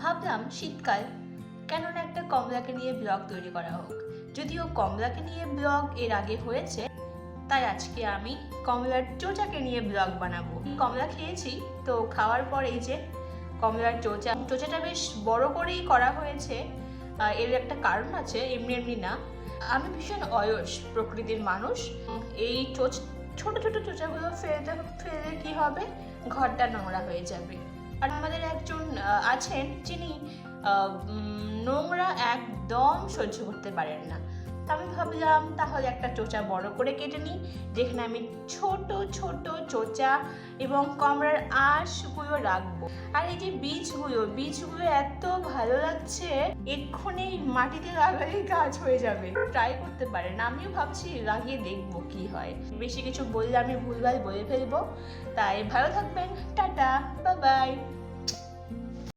ভাবলাম শীতকাল, কেননা একটা কমলাকে নিয়ে ব্লগ তৈরি করা হোক। যদিও কমলাকে নিয়ে ব্লগ এর আগে হয়েছে, তাই আজকে আমি কমলার চোচাকে নিয়ে ব্লগ বানাবো। কমলা খেয়েছি, তো খাওয়ার পর এই যে কমলার চোচাটা বেশ বড় করেই করা হয়েছে। এর একটা কারণ আছে, এমনি এমনি না। আমি ভীষণ অলস প্রকৃতির মানুষ। এই ছোট ছোট চোচাগুলো ফেলে কি হবে, ঘরটা নোংরা হয়ে যাবে। আর আমাদের একজন আছেন যিনি নোংরা একদম সহ্য করতে পারেন না। তা আমি ভাবলাম তাহলে একটা চোচা বড় করে কেটে নিই, যেখানে আমি ছোট ছোট চোচা এবং কমলার আঁশগুলো রাখবো। আর এই যে বীজগুলো এত ভালো লাগছে, এক্ষুনি মাটিতে লাগালেই গাছ হয়ে যাবে। ট্রাই করতে পারেন, আমিও ভাবছি লাগিয়ে দেখবো কি হয়। বেশি কিছু বললে আমি ভুলভাল বলে ফেলবো, তাই ভালো থাকবেন। Tata, bye bye.